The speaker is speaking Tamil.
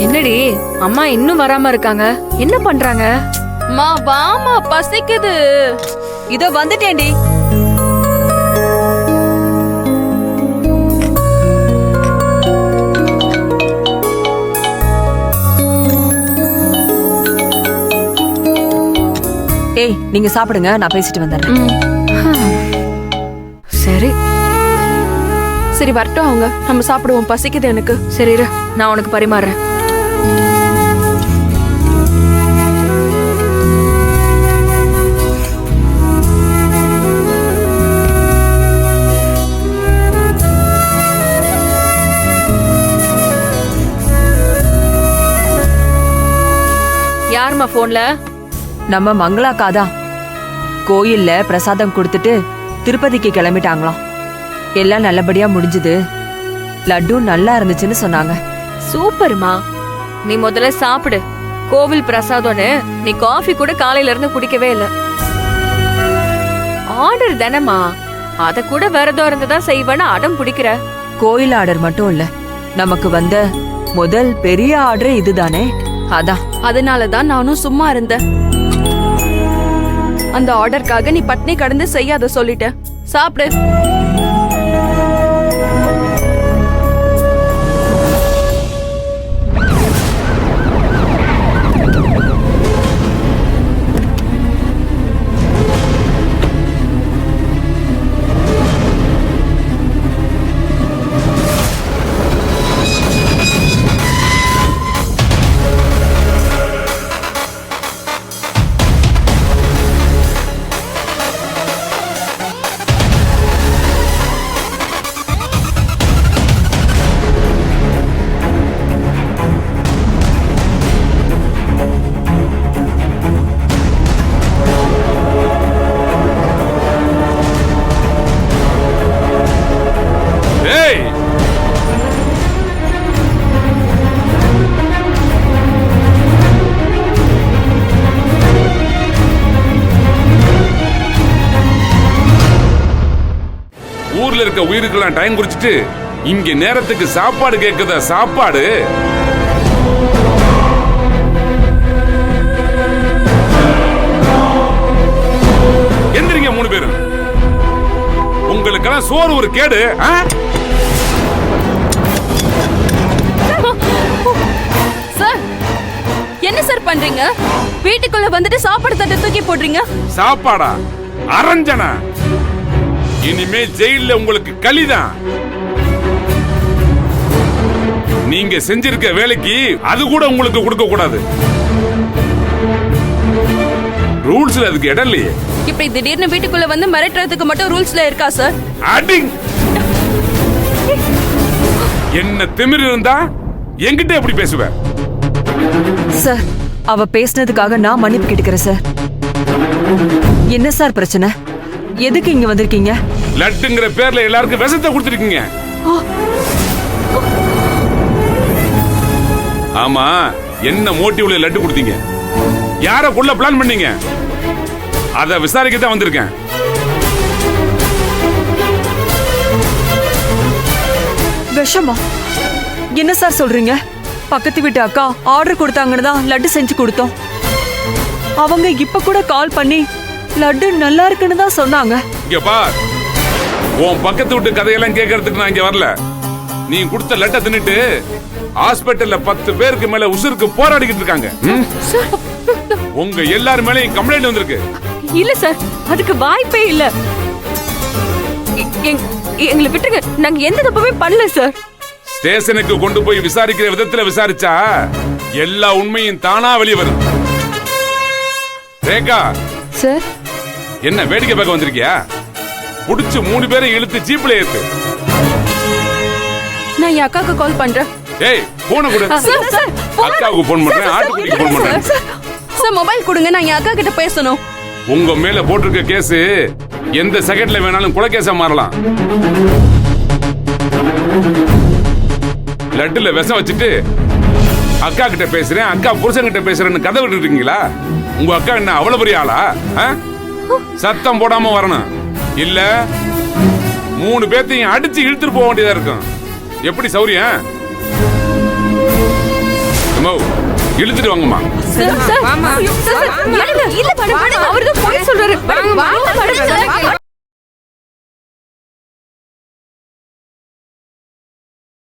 என்னடி அம்மா இன்னும் வராம இருக்காங்க? என்ன பண்றாங்க? மா வாமா, பசிக்குது. இதோ வந்துட்டேன்டி. ஏய், நீங்க சாப்பிடுங்க, நான் பேசிட்டு வந்துடுறேன். சரி சரி வரட்டும் அவங்க, நம்ம சாப்பிடுவோம், பசிக்குது எனக்கு. சரி இரு, நான் உனக்கு பரிமாறுறேன். யாரும்மா போன்ல? நம்ம மங்களாக்காதான் கோயில்ல பிரசாதம் கொடுத்துட்டு திருப்பதிக்கு கிளம்பிட்டாங்களாம். எல்லாம் நல்லபடியா முடிஞ்சது. லட்டு நல்லா இருந்துச்சுன்னு சொன்னாங்க. சூப்பர்மா. நீ முதல்ல சாப்பிடு. கோவில் பிரசாதம்னு நீ காஃபி கூட காலையில இருந்து குடிக்கவே இல்ல. ஆர்டர் தானேமா, அத கூட விரதம் இருந்துதான் செய்வேன்னு அடம் பிடிக்கிற. கோயில் ஆர்டர் மட்டும் இல்ல, நமக்கு வந்த முதல் பெரிய ஆர்டர் இதுதானே. அதான் அதனாலதான் நானும் சும்மா இருந்தேன். அந்த ஆர்டருக்காக நீ பட்னி கடந்து செய்யாத சொல்லிட்ட. சாப்பிடு. ஊர்ல இருக்க உயிருக்கெல்லாம் டைம் குறிச்சிட்டு இங்க நேரத்துக்கு சாப்பாடு கேக்குதா? சாப்பாடு எந்திரிங்க 3 பேரும். உங்களுக்கெல்லாம் சோறு ஒரு கேடு. சார் என்ன சார் பண்றீங்க? வீட்டுக்குள்ள வந்துட்டு சாப்பாடு தட்டை தூக்கி போடுறீங்க. சாப்பாடா? அரஞ்சனா? இனிமே ஜெயில உங்களுக்கு களிதான். நீங்க செஞ்சிருக்க வேலைக்கு அது கூட உங்களுக்கு கொடுக்க கூடாது. ரூல்ஸ்ல அதுக்கு இடம் இல்லையே. இப்படி திடீர்னு வீட்டுக்குள்ள வந்து மிரட்டுறதுக்கு மட்டும் ரூல்ஸ்ல இருக்கா சார்? அடிங். என்ன திமிரு இருந்தா என்கிட்ட எப்படி பேசுவ? சார், அவ பேசினதுக்காக நான் மன்னிப்பு கேட்டுக்கிறேன் சார். என்ன சார் பிரச்சனை? எதுக்கு இங்க வந்திருக்கீங்க? லட்டுங்கிற பேர்ல எல்லாருக்கும் விஷத்தை கொடுத்திருக்கீங்க. ஆமா, என்ன மோட்டிவ்ல லட்டு கொடுத்தீங்க? யார கொல்ல பிளான் பண்ணீங்க? அத விசாரிக்க தான் வந்திருக்கேன். விஷமா? என்ன சார் சொல்றீங்க? பக்கத்து வீட்டு அக்கா ஆர்டர் கொடுத்தாங்கன்னு தான் லட்டு செஞ்சு கொடுத்தோம். அவங்க இப்ப கூட கால் பண்ணி லட்டு நல்லா இருக்குன்னு தான் சொன்னாங்க. இங்க பார், உன் பக்கத்து வீட்டு கதையெல்லாம் கேட்கறதுக்கு நான் இங்க வரல. நீ கொடுத்த லட்டை தின்னுட்டு ஹாஸ்பிட்டல்ல 10 பேருக்கு மேல உசுருக்கு போராடிக்கிட்டு இருக்காங்க. உங்க எல்லார் மேலயும் கம்ப்ளைண்ட் வந்திருக்கு. இல்ல சார், அதுக்கு வாய்ப்பே இல்ல. எங்களை விட்டுருங்க, நாங்க எந்த தப்புமே பண்ணல சார். ஸ்டேஷனுக்கு கொண்டு போய் விசாரிக்கிற விதத்துல விசாரிச்சா எல்லா உண்மையும் தானா வெளியே வரும். ரேகா சார், என்ன வேடிக்கை பார்க்க வந்திருக்கியா? புடிச்சு 3 பேரை இழுத்து ஜீப்ல ஏத்து. நான் என் அக்காக்கு கால் பண்றேன். ஏய், போன கொடு. அக்காவுக்கு போன் பண்றேன், ஆட்டுக்குட்டிக்கு போன் பண்றேன். சார் மொபைல் கொடுங்க, நான் என் அக்கா கிட்ட பேசணும். உங்க மேல போட்டிருக்க கேஸ் எந்த செகண்ட்ல வேணாலும் கொலை கேஸா மாறலாம். லட்டுல விஷம் வச்சுட்டு அக்கா கிட்ட பேசுறேன், அக்கா புருஷன் கிட்ட பேசுறேன்னு கதை விட்டு இருக்கீங்களா? உங்க அக்கா என்ன அவ்வளவு பெரிய ஆளா? சத்தம் போடாம வரணும், இல்ல 3 பேர்த்தையும் அடிச்சு இழுத்துட்டு போக வேண்டியதா இருக்கும். எப்படி சௌரியம்? இழுத்துட்டு வாங்கம்மா. சார் சார் ஐயோ, சார், சார், இல்ல, இல்ல, மேடம், அவர்தான் போலீஸ்